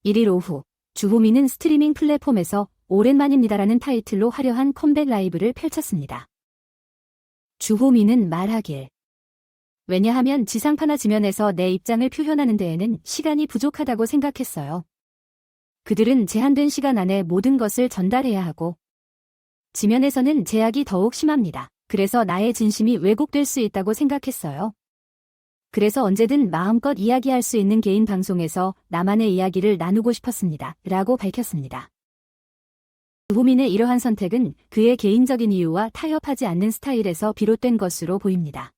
1일 오후, 주호민은 스트리밍 플랫폼에서 오랜만입니다라는 타이틀로 화려한 컴백 라이브를 펼쳤습니다. 주호민은 말하길. 왜냐하면 지상파나 지면에서 내 입장을 표현하는 데에는 시간이 부족하다고 생각했어요. 그들은 제한된 시간 안에 모든 것을 전달해야 하고, 지면에서는 제약이 더욱 심합니다. 그래서 나의 진심이 왜곡될 수 있다고 생각했어요. 그래서 언제든 마음껏 이야기할 수 있는 개인 방송에서 나만의 이야기를 나누고 싶었습니다. 라고 밝혔습니다. 주호민의 이러한 선택은 그의 개인적인 이유와 타협하지 않는 스타일에서 비롯된 것으로 보입니다.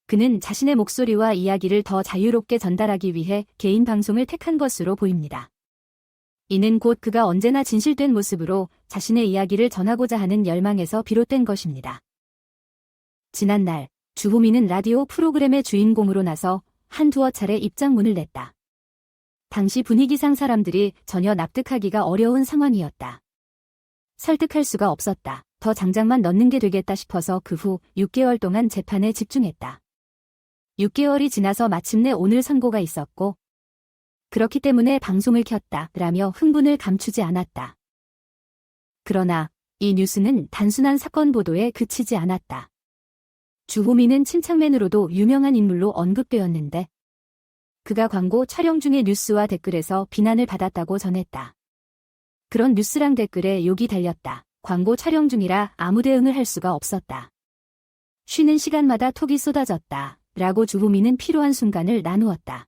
그는 자신의 목소리와 이야기를 더 자유롭게 전달하기 위해 개인 방송을 택한 것으로 보입니다. 이는 곧 그가 언제나 진실된 모습으로 자신의 이야기를 전하고자 하는 열망에서 비롯된 것입니다. 지난날, 주호민은 라디오 프로그램의 주인공으로 나서 한두어 차례 입장문을 냈다. 당시 분위기상 사람들이 전혀 납득하기가 어려운 상황이었다. 설득할 수가 없었다. 더 장작만 넣는 게 되겠다 싶어서 그 후 6개월 동안 재판에 집중했다. 6개월이 지나서 마침내 오늘 선고가 있었고, 그렇기 때문에 방송을 켰다 라며 흥분을 감추지 않았다. 그러나 이 뉴스는 단순한 사건 보도에 그치지 않았다. 주호민은 침착맨으로도 유명한 인물로 언급되었는데, 그가 광고 촬영 중에 뉴스와 댓글에서 비난을 받았다고 전했다. 그런 뉴스랑 댓글에 욕이 달렸다. 광고 촬영 중이라 아무 대응을 할 수가 없었다. 쉬는 시간마다 톡이 쏟아졌다. 라고 주호민은 필요한 순간을 나누었다.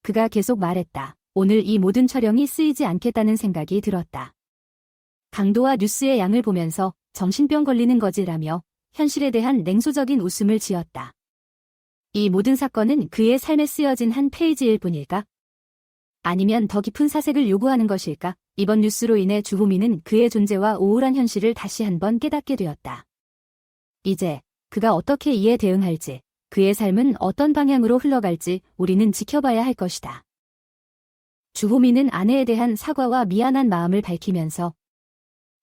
그가 계속 말했다. 오늘 이 모든 촬영이 쓰이지 않겠다는 생각이 들었다. 강도와 뉴스의 양을 보면서 정신병 걸리는 거지라며 현실에 대한 냉소적인 웃음을 지었다. 이 모든 사건은 그의 삶에 쓰여진 한 페이지일 뿐일까? 아니면 더 깊은 사색을 요구하는 것일까? 이번 뉴스로 인해 주호민은 그의 존재와 우울한 현실을 다시 한번 깨닫게 되었다. 이제 그가 어떻게 이에 대응할지, 그의 삶은 어떤 방향으로 흘러갈지 우리는 지켜봐야 할 것이다. 주호민은 아내에 대한 사과와 미안한 마음을 밝히면서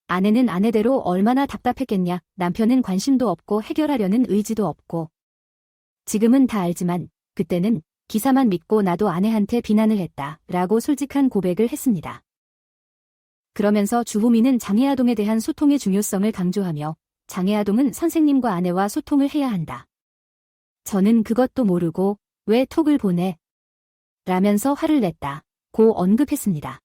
아내는 아내대로 얼마나 답답했겠냐, 남편은 관심도 없고 해결하려는 의지도 없고 지금은 다 알지만 그때는 기사만 믿고 나도 아내한테 비난을 했다 라고 솔직한 고백을 했습니다. 그러면서 주호민은 장애아동에 대한 소통의 중요성을 강조하며 장애아동은 선생님과 아내와 소통을 해야 한다. 저는 그것도 모르고 왜 톡을 보내? 라면서 화를 냈다. 고 언급했습니다.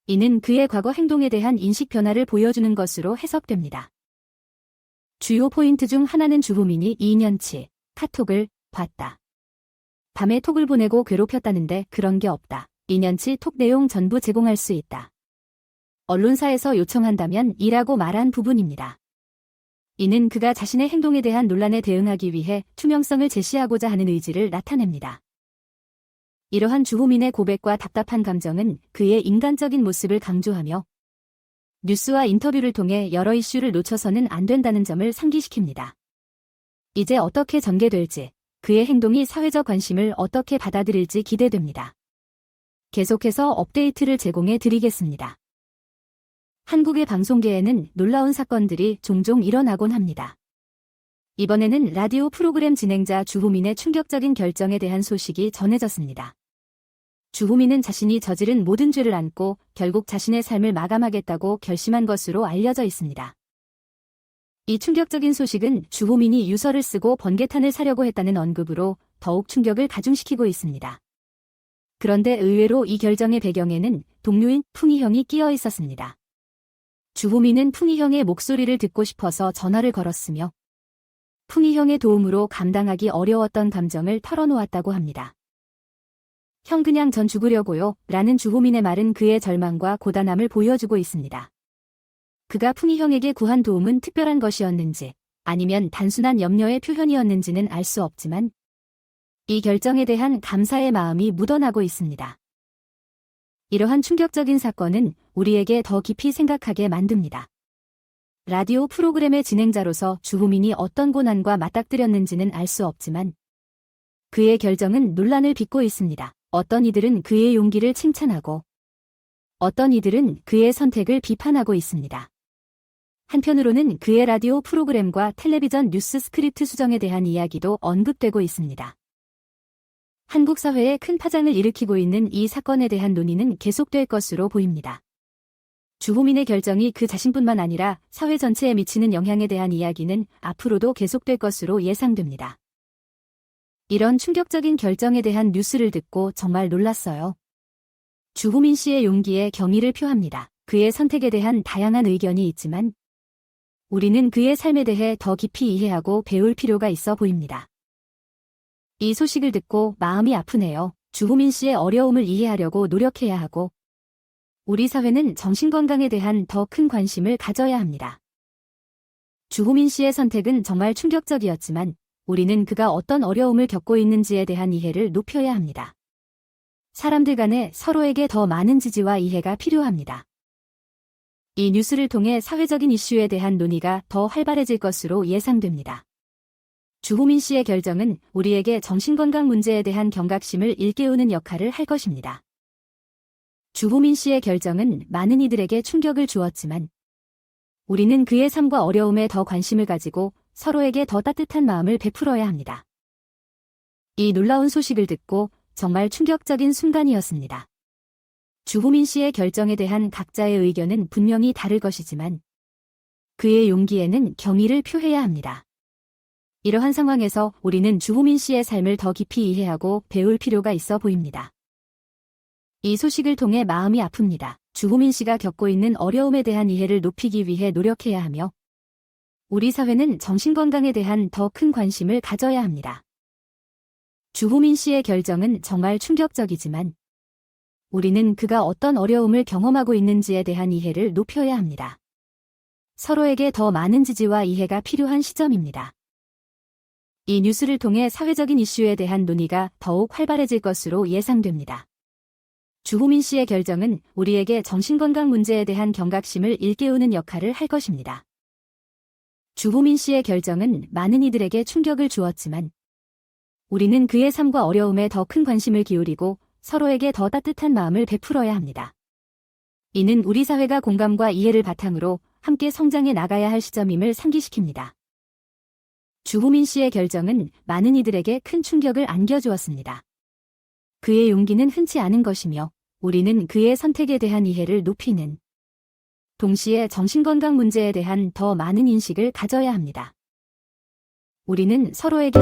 이는 그의 과거 행동에 대한 인식 변화를 보여주는 것으로 해석됩니다. 주요 포인트 중 하나는 주호민이 2년치 카톡을 봤다. 밤에 톡을 보내고 괴롭혔다는데 그런 게 없다. 2년치 톡 내용 전부 제공할 수 있다. 언론사에서 요청한다면 이라고 말한 부분입니다. 이는 그가 자신의 행동에 대한 논란에 대응하기 위해 투명성을 제시하고자 하는 의지를 나타냅니다. 이러한 주호민의 고백과 답답한 감정은 그의 인간적인 모습을 강조하며 뉴스와 인터뷰를 통해 여러 이슈를 놓쳐서는 안 된다는 점을 상기시킵니다. 이제 어떻게 전개될지, 그의 행동이 사회적 관심을 어떻게 받아들일지 기대됩니다. 계속해서 업데이트를 제공해 드리겠습니다. 한국의 방송계에는 놀라운 사건들이 종종 일어나곤 합니다. 이번에는 라디오 프로그램 진행자 주호민의 충격적인 결정에 대한 소식이 전해졌습니다. 주호민은 자신이 저지른 모든 죄를 안고 결국 자신의 삶을 마감하겠다고 결심한 것으로 알려져 있습니다. 이 충격적인 소식은 주호민이 유서를 쓰고 번개탄을 사려고 했다는 언급으로 더욱 충격을 가중시키고 있습니다. 그런데 의외로 이 결정의 배경에는 동료인 풍이 형이 끼어 있었습니다. 주호민은 풍이 형의 목소리를 듣고 싶어서 전화를 걸었으며 풍이 형의 도움으로 감당하기 어려웠던 감정을 털어놓았다고 합니다. 형 그냥 전 죽으려고요 라는 주호민의 말은 그의 절망과 고단함을 보여주고 있습니다. 그가 풍이 형에게 구한 도움은 특별한 것이었는지 아니면 단순한 염려의 표현이었는지는 알 수 없지만 이 결정에 대한 감사의 마음이 묻어나고 있습니다. 이러한 충격적인 사건은 우리에게 더 깊이 생각하게 만듭니다. 라디오 프로그램의 진행자로서 주호민이 어떤 고난과 맞닥뜨렸는지는 알 수 없지만 그의 결정은 논란을 빚고 있습니다. 어떤 이들은 그의 용기를 칭찬하고 어떤 이들은 그의 선택을 비판하고 있습니다. 한편으로는 그의 라디오 프로그램과 텔레비전 뉴스 스크립트 수정에 대한 이야기도 언급되고 있습니다. 한국 사회에 큰 파장을 일으키고 있는 이 사건에 대한 논의는 계속될 것으로 보입니다. 주호민의 결정이 그 자신뿐만 아니라 사회 전체에 미치는 영향에 대한 이야기는 앞으로도 계속될 것으로 예상됩니다. 이런 충격적인 결정에 대한 뉴스를 듣고 정말 놀랐어요. 주호민 씨의 용기에 경의를 표합니다. 그의 선택에 대한 다양한 의견이 있지만 우리는 그의 삶에 대해 더 깊이 이해하고 배울 필요가 있어 보입니다. 이 소식을 듣고 마음이 아프네요. 주호민 씨의 어려움을 이해하려고 노력해야 하고 우리 사회는 정신건강에 대한 더 큰 관심을 가져야 합니다. 주호민 씨의 선택은 정말 충격적이었지만 우리는 그가 어떤 어려움을 겪고 있는지에 대한 이해를 높여야 합니다. 사람들 간에 서로에게 더 많은 지지와 이해가 필요합니다. 이 뉴스를 통해 사회적인 이슈에 대한 논의가 더 활발해질 것으로 예상됩니다. 주호민 씨의 결정은 우리에게 정신건강 문제에 대한 경각심을 일깨우는 역할을 할 것입니다. 주호민 씨의 결정은 많은 이들에게 충격을 주었지만 우리는 그의 삶과 어려움에 더 관심을 가지고 서로에게 더 따뜻한 마음을 베풀어야 합니다. 이 놀라운 소식을 듣고 정말 충격적인 순간이었습니다. 주호민 씨의 결정에 대한 각자의 의견은 분명히 다를 것이지만 그의 용기에는 경의를 표해야 합니다. 이러한 상황에서 우리는 주호민 씨의 삶을 더 깊이 이해하고 배울 필요가 있어 보입니다. 이 소식을 통해 마음이 아픕니다. 주호민 씨가 겪고 있는 어려움에 대한 이해를 높이기 위해 노력해야 하며 우리 사회는 정신건강에 대한 더 큰 관심을 가져야 합니다. 주호민 씨의 결정은 정말 충격적이지만 우리는 그가 어떤 어려움을 경험하고 있는지에 대한 이해를 높여야 합니다. 서로에게 더 많은 지지와 이해가 필요한 시점입니다. 이 뉴스를 통해 사회적인 이슈에 대한 논의가 더욱 활발해질 것으로 예상됩니다. 주호민 씨의 결정은 우리에게 정신건강 문제에 대한 경각심을 일깨우는 역할을 할 것입니다. 주호민 씨의 결정은 많은 이들에게 충격을 주었지만 우리는 그의 삶과 어려움에 더 큰 관심을 기울이고 서로에게 더 따뜻한 마음을 베풀어야 합니다. 이는 우리 사회가 공감과 이해를 바탕으로 함께 성장해 나가야 할 시점임을 상기시킵니다. 주호민 씨의 결정은 많은 이들에게 큰 충격을 안겨주었습니다. 그의 용기는 흔치 않은 것이며 우리는 그의 선택에 대한 이해를 높이는 동시에 정신건강 문제에 대한 더 많은 인식을 가져야 합니다. 우리는 서로에게